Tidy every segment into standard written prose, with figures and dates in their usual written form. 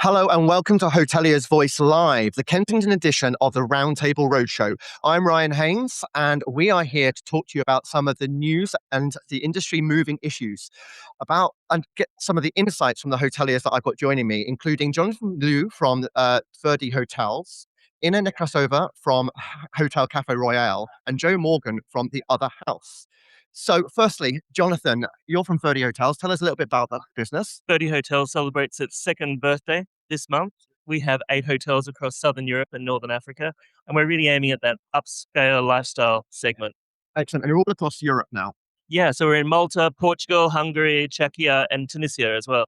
Hello and welcome to Hotelier's Voice Live, the Kensington edition of the Roundtable Roadshow. I'm Ryan Haynes, and we are here to talk to you about some of the news and the industry moving issues and get some of the insights from the hoteliers that I've got joining me, including Jonathon Liu from Verdi Hotels, Nekrassova from Hotel Cafe Royale, and Joe Morgan from The Other House. So firstly, Jonathon, you're from Verdi Hotels. Tell us a little bit about that business. Verdi Hotels celebrates its second birthday this month. We have 8 hotels across Southern Europe and Northern Africa, and we're really aiming at that upscale lifestyle segment. Excellent. And you're all across Europe now. Yeah, so we're in Malta, Portugal, Hungary, Czechia, and Tunisia as well.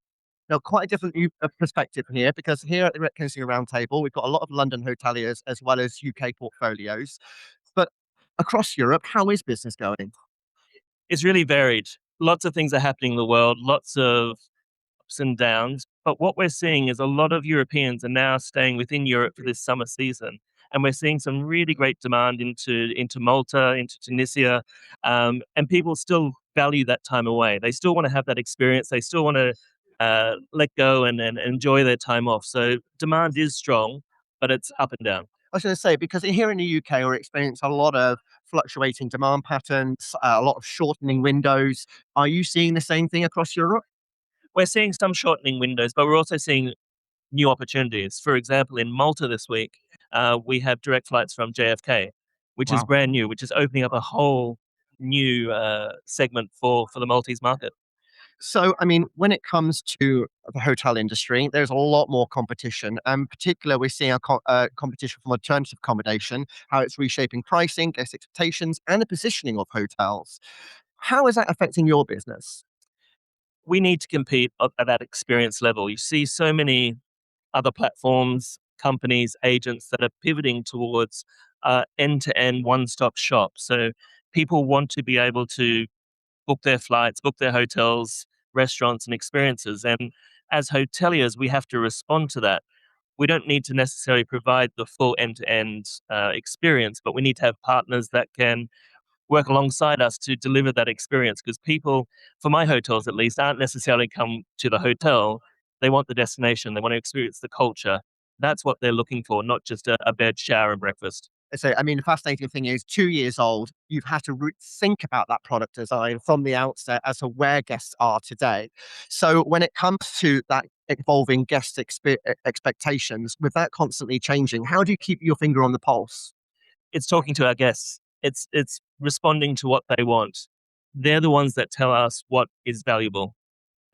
Now, quite a different perspective here, because here at the Kensington Roundtable, we've got a lot of London hoteliers as well as UK portfolios. But across Europe, how is business going? It's really varied. Lots of things are happening in the world, lots of ups and downs. But what we're seeing is a lot of Europeans are now staying within Europe for this summer season. And we're seeing some really great demand into Malta, into Tunisia. And people still value that time away. They still want to have that experience. They still want to let go and enjoy their time off. So demand is strong, but it's up and down. I was going to say, because here in the UK, we're experiencing a lot of fluctuating demand patterns, a lot of shortening windows. Are you seeing the same thing across Europe? We're seeing some shortening windows, but we're also seeing new opportunities. For example, in Malta this week, we have direct flights from JFK, which is Wow. brand new, which is opening up a whole new segment for the Maltese market. So, I mean, when it comes to the hotel industry, there's a lot more competition. And in particular, we're seeing competition from alternative accommodation, how it's reshaping pricing, guest expectations, and the positioning of hotels. How is that affecting your business? We need to compete at that experience level. You see so many other platforms, companies, agents that are pivoting towards end-to-end one-stop shop. So people want to be able to book their flights, book their hotels, restaurants, and experiences. And as hoteliers, we have to respond to that. We don't need to necessarily provide the full end-to-end experience, but we need to have partners that can work alongside us to deliver that experience. Because people, for my hotels at least, aren't necessarily come to the hotel. They want the destination. They want to experience the culture. That's what they're looking for, not just a bed, shower, and breakfast. So, I mean, the fascinating thing is 2 years old, you've had to think about that product design from the outset as to where guests are today. So when it comes to that evolving guest expectations, with that constantly changing, how do you keep your finger on the pulse? It's talking to our guests. It's responding to what they want. They're the ones that tell us what is valuable,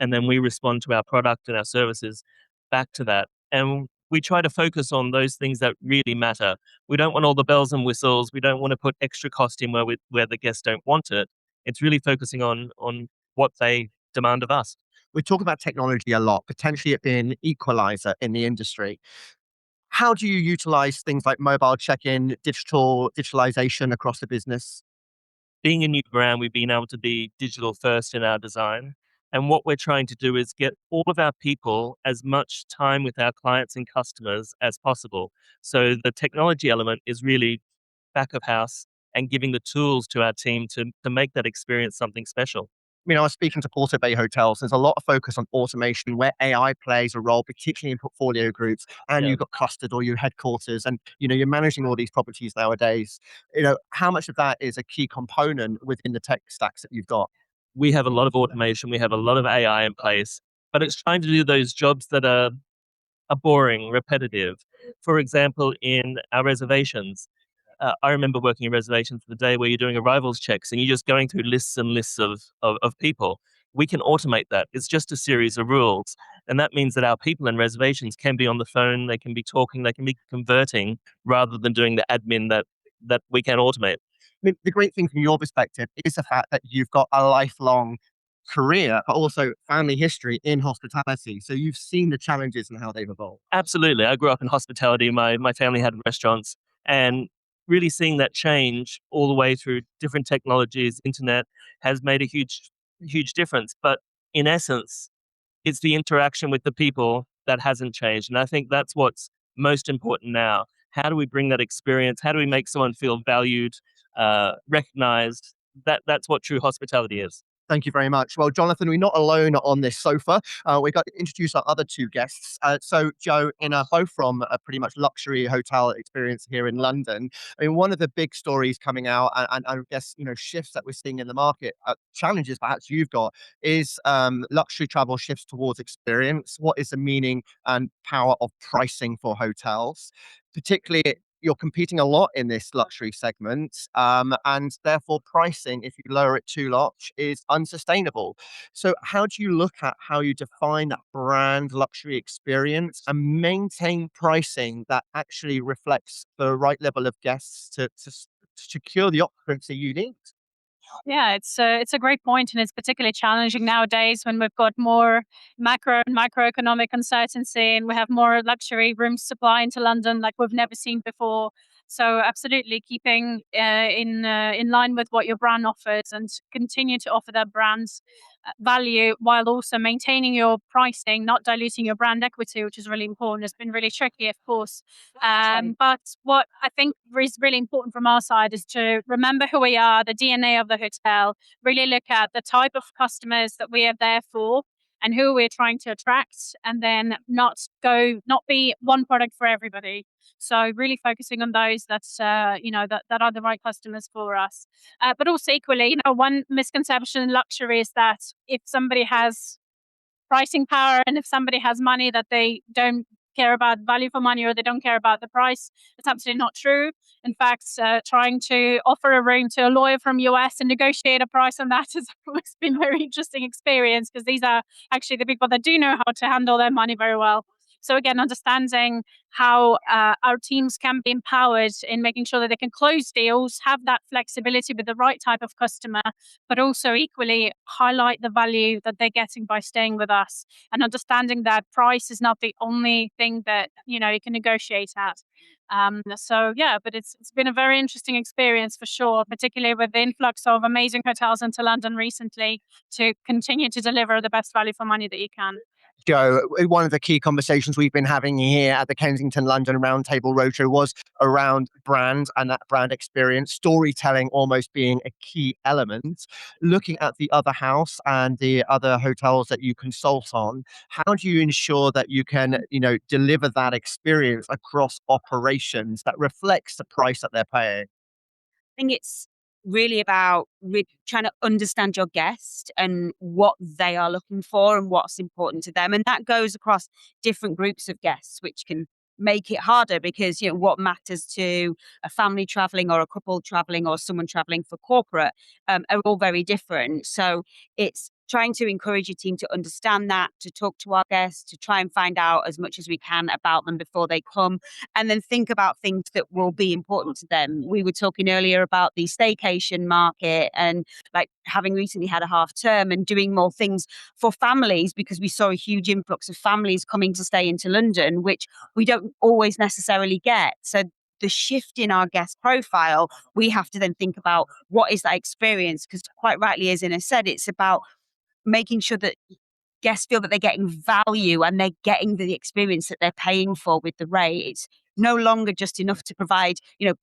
and then we respond to our product and our services back to that. And we try to focus on those things that really matter. We don't want all the bells and whistles. We don't want to put extra cost in where the guests don't want it. It's really focusing on what they demand of us. We talk about technology a lot, potentially it being an equalizer in the industry. How do you utilize things like mobile check-in, digitalization across the business? Being a new brand, we've been able to be digital first in our design. And what we're trying to do is get all of our people as much time with our clients and customers as possible. So the technology element is really back of house and giving the tools to our team to make that experience something special. I was speaking to Porto Bay Hotels. There's a lot of focus on automation where AI plays a role, particularly in portfolio groups. And Yeah. you've got clustered or your headquarters, and you're managing all these properties nowadays. How much of that is a key component within the tech stacks that you've got? We have a lot of automation, we have a lot of AI in place, but it's trying to do those jobs that are boring, repetitive. For example, in our reservations, I remember working in reservations the day where you're doing arrivals checks and you're just going through lists and lists of people. We can automate that. It's just a series of rules. And that means that our people in reservations can be on the phone, they can be talking, they can be converting rather than doing the admin that we can automate. The great thing from your perspective is the fact that you've got a lifelong career, but also family history in hospitality. So you've seen the challenges and how they've evolved. Absolutely. I grew up in hospitality. My family had restaurants, and really seeing that change all the way through different technologies, internet has made a huge difference. But in essence, it's the interaction with the people that hasn't changed. And I think that's what's most important now. How do we bring that experience? How do we make someone feel valued, recognized? That's what true hospitality is. Thank you very much. Well, Jonathan, we're not alone on this sofa. We got to introduce our other two guests. So, Joe, both from a pretty much luxury hotel experience here in London. I mean, one of the big stories coming out, and I guess shifts that we're seeing in the market, challenges perhaps you've got, is luxury travel shifts towards experience. What is the meaning and power of pricing for hotels? Particularly, you're competing a lot in this luxury segment, and therefore pricing, if you lower it too much, is unsustainable. So, how do you look at how you define that brand luxury experience and maintain pricing that actually reflects the right level of guests to secure the occupancy you need? Yeah, it's a great point, and it's particularly challenging nowadays when we've got more macro and microeconomic uncertainty, and we have more luxury room supply into London like we've never seen before. So, absolutely, keeping in line with what your brand offers, and continue to offer that brand's value while also maintaining your pricing, not diluting your brand equity, which is really important. It's been really tricky, of course. But what I think is really important from our side is to remember who we are, the DNA of the hotel, really look at the type of customers that we are there for and who we're trying to attract, and then not be one product for everybody. So really focusing on those that are the right customers for us. But also equally, one misconception in luxury is that if somebody has pricing power, and if somebody has money, that they don't care about value for money, or they don't care about the price. It's absolutely not true. In fact, trying to offer a room to a lawyer from US and negotiate a price on that has always been a very interesting experience, because these are actually the people that do know how to handle their money very well. So again, understanding how our teams can be empowered in making sure that they can close deals, have that flexibility with the right type of customer, but also equally highlight the value that they're getting by staying with us, and understanding that price is not the only thing that you can negotiate at. So yeah, but it's been a very interesting experience for sure, particularly with the influx of amazing hotels into London recently, to continue to deliver the best value for money that you can. Joe, one of the key conversations we've been having here at the Kensington London Roundtable Roadshow was around brand and that brand experience, storytelling almost being a key element. Looking at the other house and the other hotels that you consult on, how do you ensure that you can, deliver that experience across operations that reflects the price that they're paying? Think it's really about trying to understand your guest and what they are looking for and what's important to them. And that goes across different groups of guests, which can make it harder because, what matters to a family traveling or a couple traveling or someone traveling for corporate are all very different. So it's trying to encourage your team to understand that, to talk to our guests, to try and find out as much as we can about them before they come, and then think about things that will be important to them. We were talking earlier about the staycation market, and like having recently had a half term and doing more things for families, because we saw a huge influx of families coming to stay into London, which we don't always necessarily get. So the shift in our guest profile, we have to then think about what is that experience, because quite rightly, as Ina said, it's about making sure that guests feel that they're getting value and they're getting the experience that they're paying for with the rate. It's no longer just enough to provide,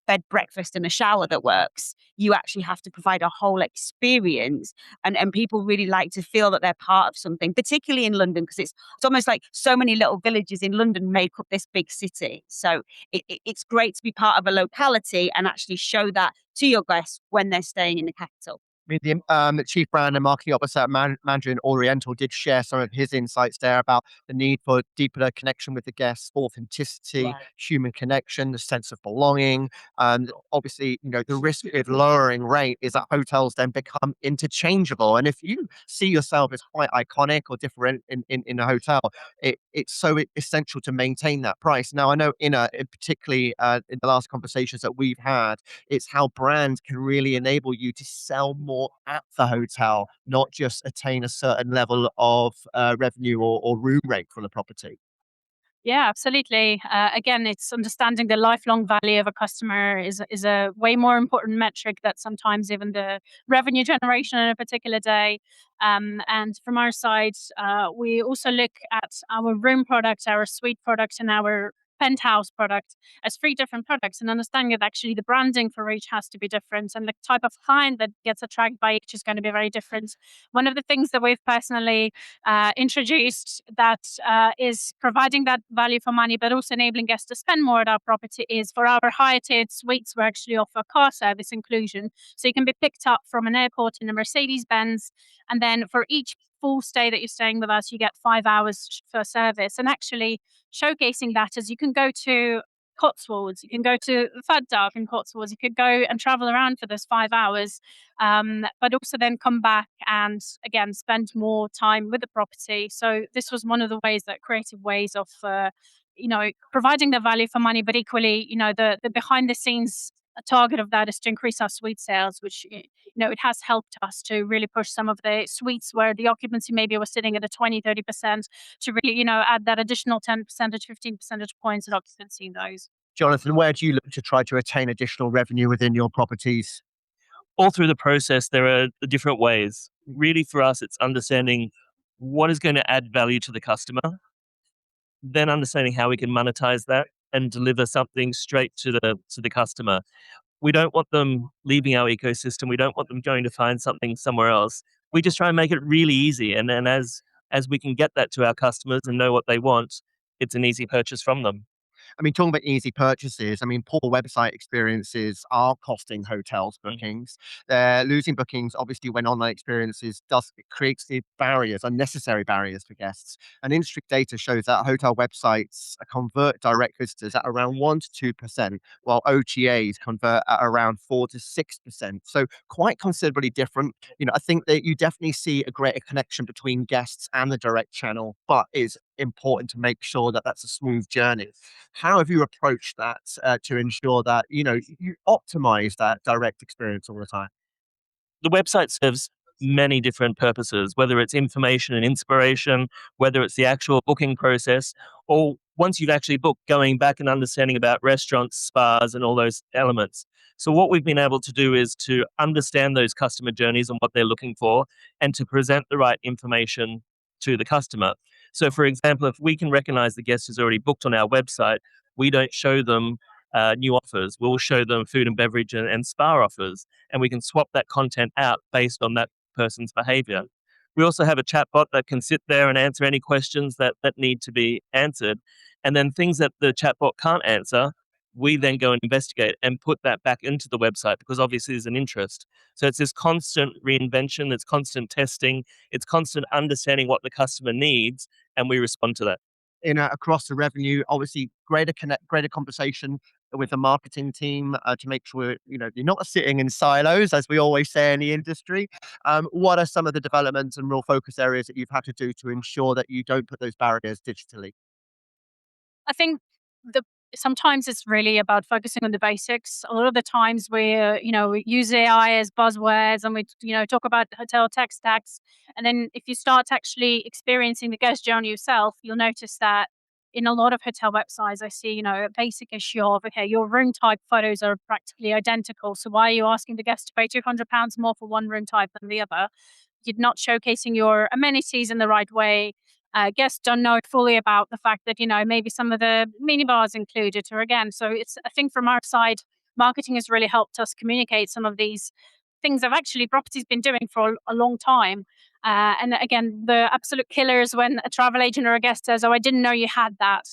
bed, breakfast, and a shower that works. You actually have to provide a whole experience. And people really like to feel that they're part of something, particularly in London, because it's almost like so many little villages in London make up this big city. So it's great to be part of a locality and actually show that to your guests when they're staying in the capital. I mean, the chief brand and marketing officer at Mandarin Oriental did share some of his insights there about the need for deeper connection with the guests, authenticity, right, human connection, the sense of belonging. Obviously, the risk of lowering rate is that hotels then become interchangeable. And if you see yourself as quite iconic or different in a hotel, it's so essential to maintain that price. Now, I know particularly in the last conversations that we've had, it's how brand can really enable you to sell more at the hotel, not just attain a certain level of revenue or room rate for the property. Yeah, absolutely. Again, it's understanding the lifelong value of a customer is a way more important metric that sometimes even the revenue generation in a particular day. And from our side, we also look at our room product, our suite product, and our penthouse product as three different products, and understanding that actually the branding for each has to be different and the type of client that gets attracted by each is going to be very different. One of the things that we've personally introduced that is providing that value for money, but also enabling guests to spend more at our property is for our higher tiered suites, we actually offer car service inclusion. So you can be picked up from an airport in a Mercedes Benz, and then for each full stay that you're staying with us, you get 5 hours for service. And actually showcasing that as you can go to Cotswolds, you can go to Faddark in Cotswolds, you could go and travel around for those 5 hours, but also then come back and again spend more time with the property. So this was one of the ways that creative ways of providing the value for money, but equally, the behind the scenes target of that is to increase our suite sales, which it has helped us to really push some of the suites where the occupancy maybe was sitting at a 20-30% to really add that additional 10 percentage 15 percentage points of occupancy in those. Jonathan, where do you look to try to attain additional revenue within your properties? All through the process, there are different ways. Really, for us, it's understanding what is going to add value to the customer, then understanding how we can monetize that and deliver something straight to the customer. We don't want them leaving our ecosystem. We don't want them going to find something somewhere else. We just try and make it really easy. And then as we can get that to our customers and know what they want, it's an easy purchase from them. I mean, talking about easy purchases, I mean, poor website experiences are costing hotels bookings. They're losing bookings, obviously, when online experiences it creates the barriers, unnecessary barriers for guests. And industry data shows that hotel websites convert direct visitors at around 1 to 2%, while OTAs convert at around 4 to 6%. So quite considerably different. I think that you definitely see a greater connection between guests and the direct channel, but it's important to make sure that that's a smooth journey. How have you approached that to ensure that you optimize that direct experience all the time? The website serves many different purposes, whether it's information and inspiration, whether it's the actual booking process, or once you've actually booked, going back and understanding about restaurants, spas, and all those elements. So what we've been able to do is to understand those customer journeys and what they're looking for, and to present the right information to the customer. So, for example, if we can recognize the guest who's already booked on our website, we don't show them new offers. We'll show them food and beverage and spa offers, and we can swap that content out based on that person's behavior. We also have a chatbot that can sit there and answer any questions that need to be answered. And then things that the chatbot can't answer, we then go and investigate and put that back into the website because obviously there's an interest. So it's this constant reinvention, it's constant testing, it's constant understanding what the customer needs, and we respond to that. Across the revenue, obviously greater conversation with the marketing team to make sure you're not sitting in silos, as we always say in the industry. What are some of the developments and real focus areas that you've had to do to ensure that you don't put those barriers digitally? I think sometimes it's really about focusing on the basics. A lot of the times we use AI as buzzwords and we talk about hotel tech stacks. And then if you start actually experiencing the guest journey yourself, you'll notice that in a lot of hotel websites, I see, a basic issue of, okay, your room type photos are practically identical. So why are you asking the guest to pay £200 more for one room type than the other? You're not showcasing your amenities in the right way. Guests don't know fully about the fact that maybe some of the minibars included, or again, so it's, I think from our side, marketing has really helped us communicate some of these things that actually property's been doing for a long time. And again, the absolute killer is when a travel agent or a guest says, "Oh, I didn't know you had that."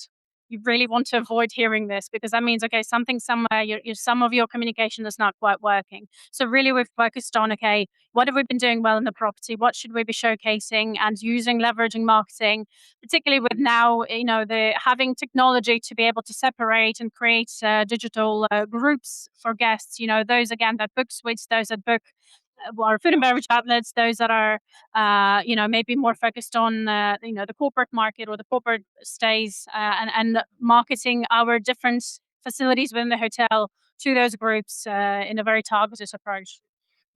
You really want to avoid hearing this because that means, okay, something somewhere, some of your communication is not quite working. So really we've focused on, okay, what have we been doing well in the property? What should we be showcasing and using leveraging marketing, particularly with now, the having technology to be able to separate and create digital groups for guests, those again that book suites, those that book our food and beverage outlets, those that are, maybe more focused on, the corporate market or the corporate stays, and marketing our different facilities within the hotel to those groups in a very targeted approach.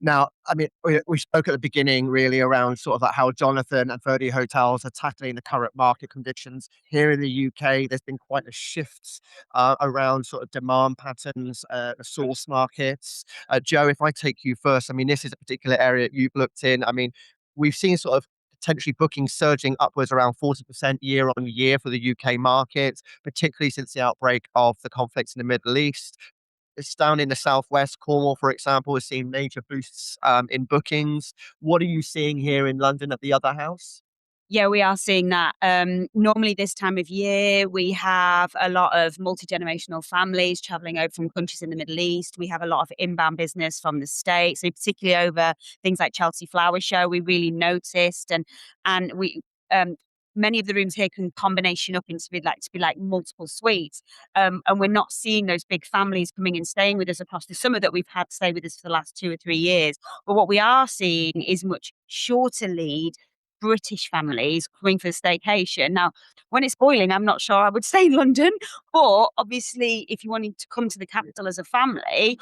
Now, I mean, we spoke at the beginning really around sort of like how Jonathan and Verdi Hotels are tackling the current market conditions. Here in the UK, there's been quite a shift around sort of demand patterns, the source markets. Joe, if I take you first, I mean, this is a particular area you've looked in. I mean, we've seen sort of potentially bookings surging upwards around 40% year on year for the UK market, particularly since the outbreak of the conflicts in the Middle East. It's down in the southwest. Cornwall, for example, has seen major boosts in bookings. What are you seeing here in London at the other house? Yeah, we are seeing that. Normally, this time of year, we have a lot of multi-generational families traveling over from countries in the Middle East. We have a lot of inbound business from the States, and particularly over things like Chelsea Flower Show. We really noticed, and we many of the rooms here can combination up into be like multiple suites, and we're not seeing those big families coming and staying with us across the summer that we've had stay with us for the last 2 or 3 years. But what we are seeing is much shorter lead British families coming for a staycation. Now, when it's boiling, I'm not sure I would stay in London, but obviously, if you wanted to come to the capital as a family,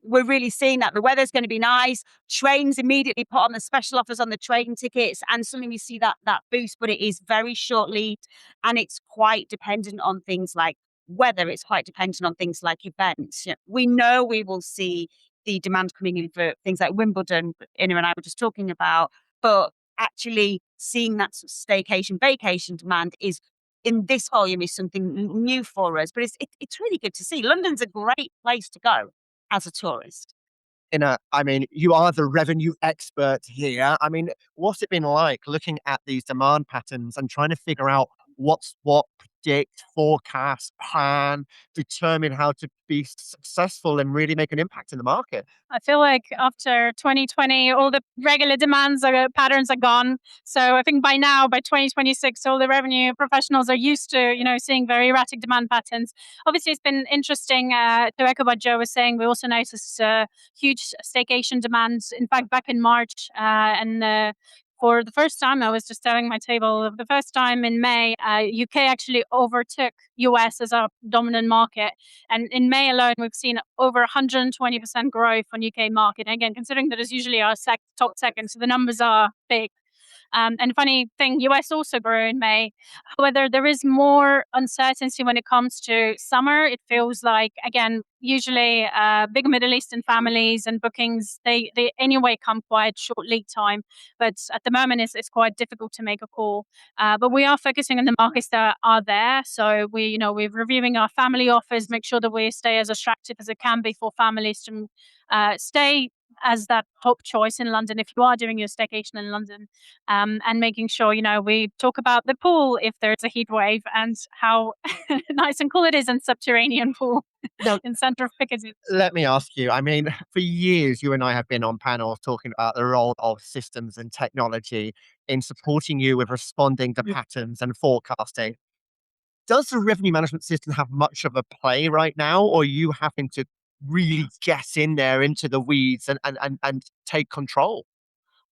we're really seeing that the weather's going to be nice. Trains immediately put on the special offers on the train tickets, and suddenly we see that boost. But it is very short lead, and it's quite dependent on things like weather. It's quite dependent on things like events. We know we will see the demand coming in for things like Wimbledon, Ina and I were just talking about, but actually seeing that sort of staycation, vacation demand is in this volume is something new for us. But it's really good to see. London's a great place to go as a tourist. You are the revenue expert here. I mean, what's it been like looking at these demand patterns and trying to figure out what's what, predict, forecast, plan, determine how to be successful and really make an impact in the market? I feel like after 2020, all the regular patterns are gone. So I think by now, by 2026, all the revenue professionals are used to, seeing very erratic demand patterns. Obviously, it's been interesting to echo what Joe was saying. We also noticed huge staycation demands. In fact, back in March, and for the first time, I was just telling my table, the first time in May, UK actually overtook US as our dominant market. And in May alone, we've seen over 120% growth on UK market. And again, considering that it's usually our top second, so the numbers are big. And funny thing, US also grew in May. However, there is more uncertainty when it comes to summer. It feels like, again, usually big Middle Eastern families and bookings, they anyway come quite short lead time. But at the moment, it's quite difficult to make a call. But we are focusing on the markets that are there. So we're reviewing our family offers, make sure that we stay as attractive as it can be for families to stay as that top choice in London if you are doing your staycation in London, and making sure we talk about the pool if there's a heat wave and how nice and cool it is in subterranean pool Now, in centre of Piccadilly. let me ask you, I mean, for years, you and I have been on panels talking about the role of systems and technology in supporting you with responding to patterns and forecasting. Does the revenue management system have much of a play right now, or are you having to really get in there into the weeds and take control?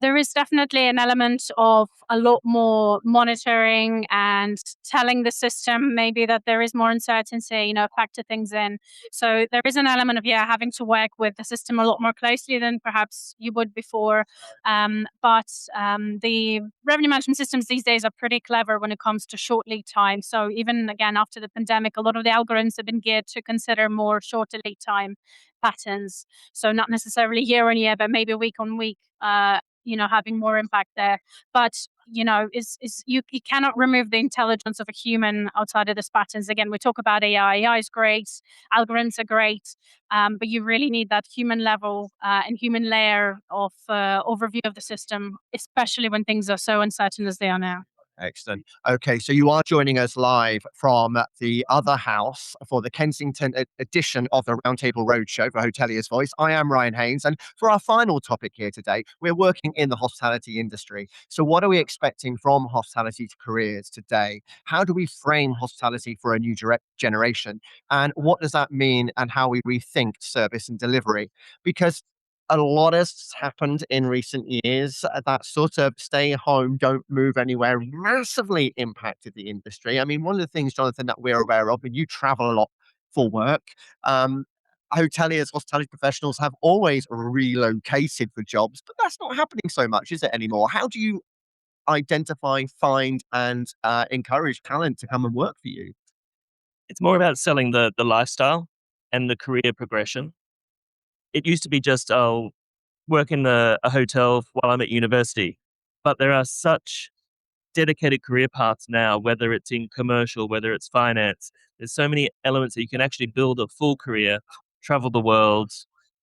There is definitely an element of a lot more monitoring and telling the system maybe that there is more uncertainty, factor things in. So there is an element of, having to work with the system a lot more closely than perhaps you would before. But the revenue management systems these days are pretty clever when it comes to short lead time. So even again, after the pandemic, a lot of the algorithms have been geared to consider more shorter lead time patterns. So not necessarily year on year, but maybe week on week. Having more impact there. But is you cannot remove the intelligence of a human outside of these patterns. Again, we talk about AI. AI is great, algorithms are great, but you really need that human level and human layer of overview of the system, especially when things are so uncertain as they are now. Excellent. Okay, so you are joining us live from the other house for the Kensington edition of the Roundtable Roadshow for Hotelier's Voice. I am Ryan Haynes, and for our final topic here today, we're working in the hospitality industry. So what are we expecting from hospitality careers today? How do we frame hospitality for a new generation? And what does that mean and how we rethink service and delivery? Because a lot has happened in recent years. That sort of stay home, don't move anywhere massively impacted the industry. I mean, one of the things, Jonathan, that we're aware of, and you travel a lot for work, um, hoteliers, hospitality professionals have always relocated for jobs, but that's not happening so much, is it anymore? How do you identify, find, and encourage talent to come and work for you? It's more about selling the lifestyle and the career progression. It used to be just, work in a hotel while I'm at university. but there are such dedicated career paths now, whether it's in commercial, whether it's finance. There's so many elements that you can actually build a full career, travel the world,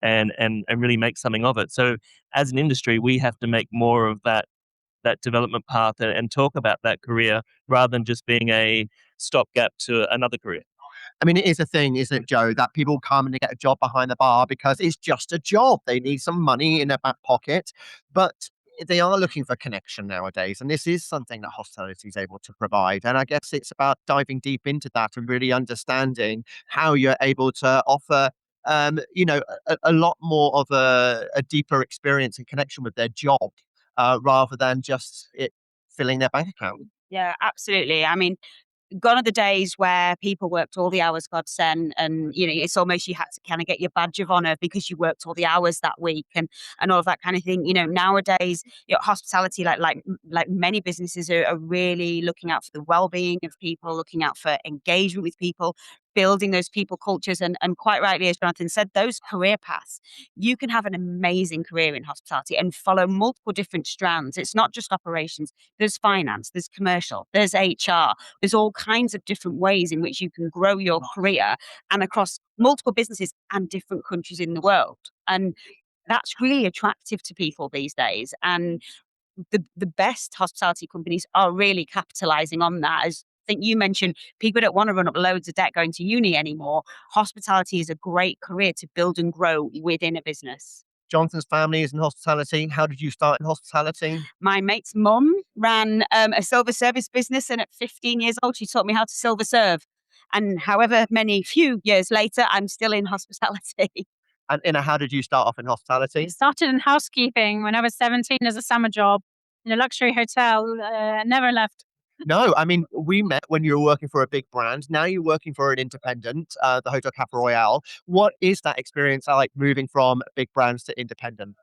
and really make something of it. So as an industry, we have to make more of that development path and talk about that career rather than just being a stopgap to another career. I mean, it is a thing, isn't it, Joe, that people come and they get a job behind the bar because it's just a job. They need some money in their back pocket, but they are looking for connection nowadays. And this is something that hospitality is able to provide. And I guess it's about diving deep into that and really understanding how you're able to offer, a lot more of a deeper experience and connection with their job rather than just it filling their bank account. Yeah, absolutely. I mean, gone are the days where people worked all the hours God sent, and it's almost you had to kind of get your badge of honor because you worked all the hours that week, and all of that kind of thing. Nowadays, hospitality, like many businesses, are really looking out for the well-being of people, looking out for engagement with people, building those people cultures, and quite rightly, as Jonathan said, those career paths. You can have an amazing career in hospitality and follow multiple different strands. It's not just operations. There's finance, there's commercial, there's HR. There's all kinds of different ways in which you can grow your career, and across multiple businesses and different countries in the world. And that's really attractive to people these days. And the best hospitality companies are really capitalizing on that. As I think you mentioned, people don't want to run up loads of debt going to uni anymore. Hospitality is a great career to build and grow within a business. Jonathan's family is in hospitality. How did you start in hospitality? My mate's mum ran a silver service business, and at 15 years old, she taught me how to silver serve. And however many few years later, I'm still in hospitality. And Inna, how did you start off in hospitality? I started in housekeeping when I was 17 as a summer job in a luxury hotel. Never left. No, I mean, we met when you were working for a big brand. Now you're working for an independent, the Hotel Cap Royale. What is that experience like moving from big brands to independent?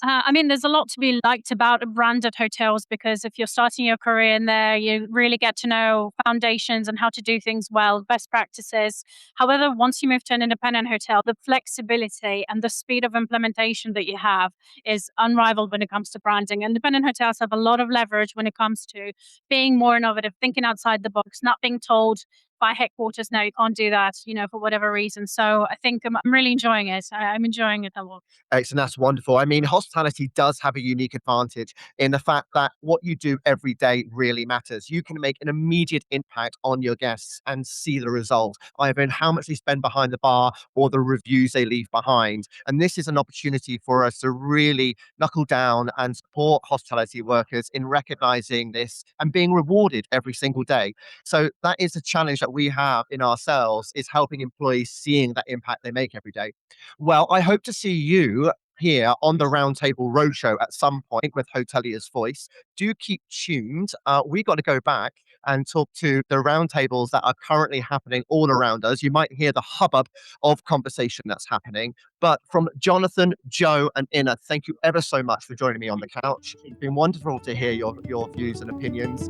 I mean, there's a lot to be liked about branded hotels because if you're starting your career in there, you really get to know foundations and how to do things well, best practices. However, once you move to an independent hotel, the flexibility and the speed of implementation that you have is unrivaled when it comes to branding. Independent hotels have a lot of leverage when it comes to being more innovative, thinking outside the box, not being told by headquarters, no, you can't do that, for whatever reason. So I think I'm really enjoying it. I'm enjoying it a lot. Excellent. That's wonderful. I mean, hospitality does have a unique advantage in the fact that what you do every day really matters. You can make an immediate impact on your guests and see the result, either in how much they spend behind the bar or the reviews they leave behind. And this is an opportunity for us to really knuckle down and support hospitality workers in recognizing this and being rewarded every single day. So that is a challenge that we have in ourselves, is helping employees seeing that impact they make every day. Well, I hope to see you here on the Roundtable Roadshow at some point with Hotelier's Voice. Do keep tuned. We got to go back and talk to the roundtables that are currently happening all around us. You might hear the hubbub of conversation that's happening. But from Jonathan, Joe, and Inna, thank you ever so much for joining me on the couch. It's been wonderful to hear your views and opinions.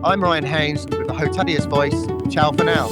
I'm Ryan Haynes with the Hotelier's Voice. Ciao for now.